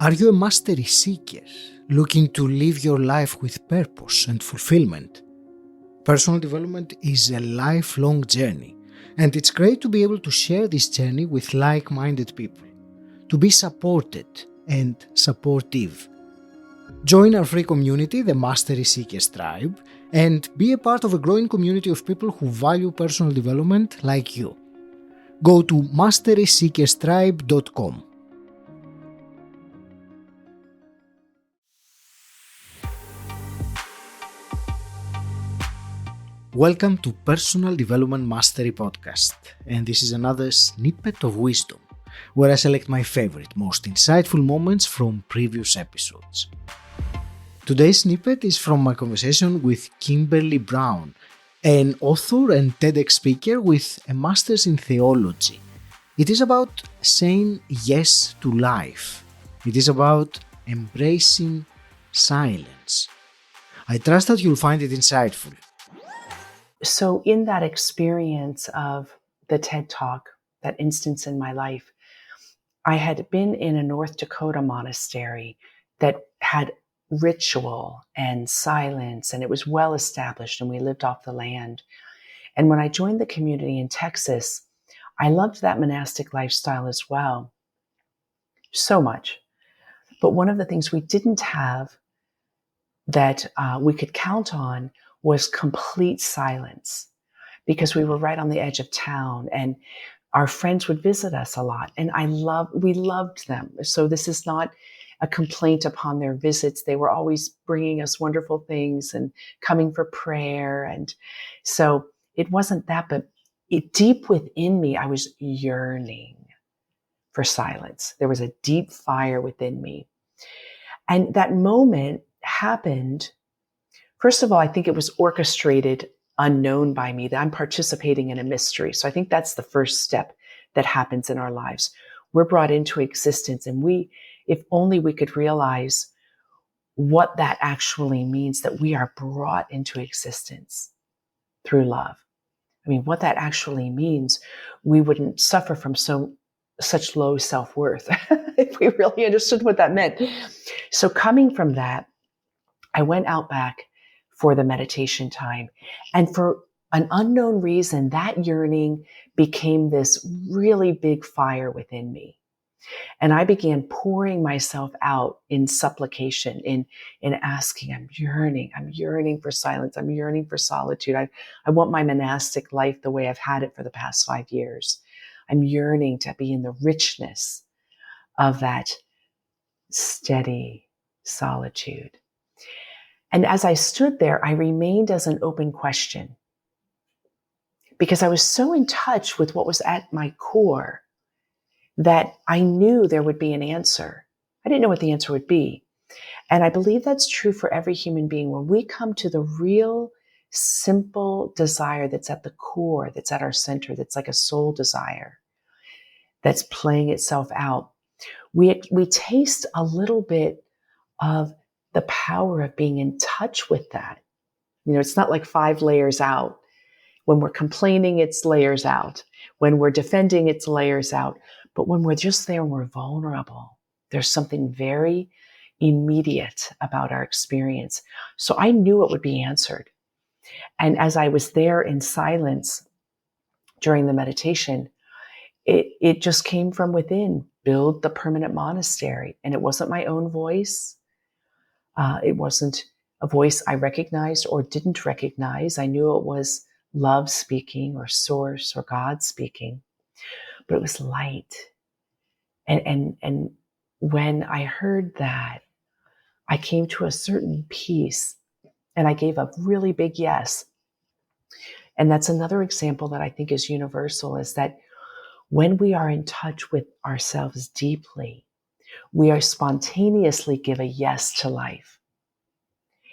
Are you a mastery seeker, looking to live your life with purpose and fulfillment? Personal development is a lifelong journey, and it's great to be able to share this journey with like-minded people, to be supported and supportive. Join our free community, the Mastery Seekers Tribe, and be a part of a growing community of people who value personal development like you. Go to masteryseekerstribe.com. Welcome to Personal Development Mastery Podcast, and this is another snippet of wisdom, where I select my favorite, most insightful moments from previous episodes. Today's snippet is from my conversation with Kimberly Braun, an author and TEDx speaker with a master's in theology. It is about saying yes to life. It is about embracing silence. I trust that you'll find it insightful. So in that experience of the TED Talk, that instance in my life, I had been in a North Dakota monastery that had ritual and silence, and it was well established, and we lived off the land. And when I joined the community in Texas, I loved that monastic lifestyle as well, so much. But one of the things we didn't have that we could count on was complete silence, because we were right on the edge of town and our friends would visit us a lot, and we loved them. So this is not a complaint upon their visits. They were always bringing us wonderful things and coming for prayer. And so it wasn't that, but deep within me, I was yearning for silence. There was a deep fire within me. And that moment happened. First of all, I think it was orchestrated unknown by me, that I'm participating in a mystery. So I think that's the first step that happens in our lives. We're brought into existence, and if only we could realize what that actually means, that we are brought into existence through love. I mean, what that actually means, we wouldn't suffer from such low self-worth if we really understood what that meant. So coming from that, I went out back for the meditation time. And for an unknown reason, that yearning became this really big fire within me. And I began pouring myself out in supplication, in asking, I'm yearning for silence. I'm yearning for solitude. I want my monastic life the way I've had it for the past 5 years. I'm yearning to be in the richness of that steady solitude. And as I stood there, I remained as an open question, because I was so in touch with what was at my core that I knew there would be an answer. I didn't know what the answer would be. And I believe that's true for every human being. When we come to the real, simple desire that's at the core, that's at our center, that's like a soul desire, that's playing itself out, we taste a little bit of the power of being in touch with that. You know, it's not like 5 layers out. When we're complaining, it's layers out. When we're defending, it's layers out. But when we're just there and we're vulnerable, there's something very immediate about our experience. So I knew it would be answered. And as I was there in silence during the meditation, it just came from within. Build the permanent monastery. And it wasn't my own voice. It wasn't a voice I recognized or didn't recognize. I knew it was love speaking, or source, or God speaking, but it was light. And when I heard that, I came to a certain peace, and I gave a really big yes. And that's another example that I think is universal, is that when we are in touch with ourselves deeply, we are spontaneously give a yes to life.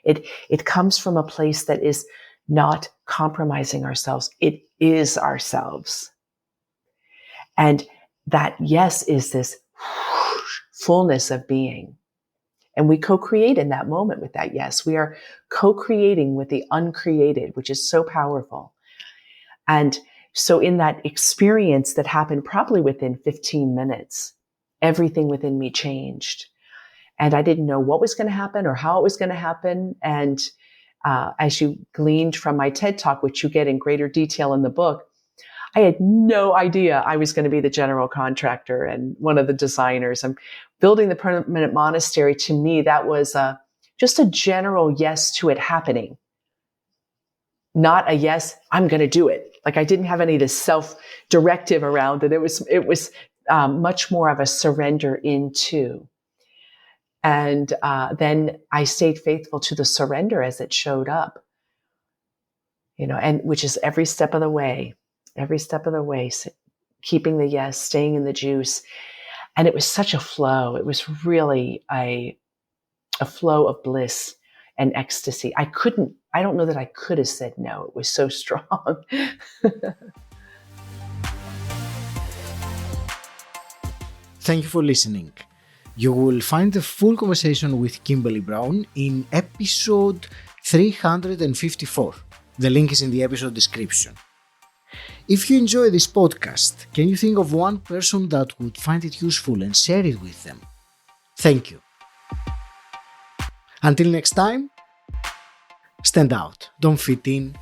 It comes from a place that is not compromising ourselves. It is ourselves. And that yes is this fullness of being. And we co-create in that moment with that yes. We are co-creating with the uncreated, which is so powerful. And so in that experience that happened probably within 15 minutes, everything within me changed. And I didn't know what was going to happen or how it was going to happen. And as you gleaned from my TED Talk, which you get in greater detail in the book, I had no idea I was going to be the general contractor and one of the designers. I'm building the permanent monastery. To me, that was just a general yes to it happening, not a yes, I'm going to do it. Like I didn't have any of this self-directive around it. It was much more of a surrender into. And then I stayed faithful to the surrender as it showed up, and which is every step of the way, keeping the yes, staying in the juice. And it was such a flow. It was really a flow of bliss and ecstasy. I don't know that I could have said no. It was so strong. Thank you for listening. You will find the full conversation with Kimberly Braun in episode 354. The link is in the episode description. If you enjoy this podcast, can you think of one person that would find it useful and share it with them? Thank you. Until next time, stand out, don't fit in,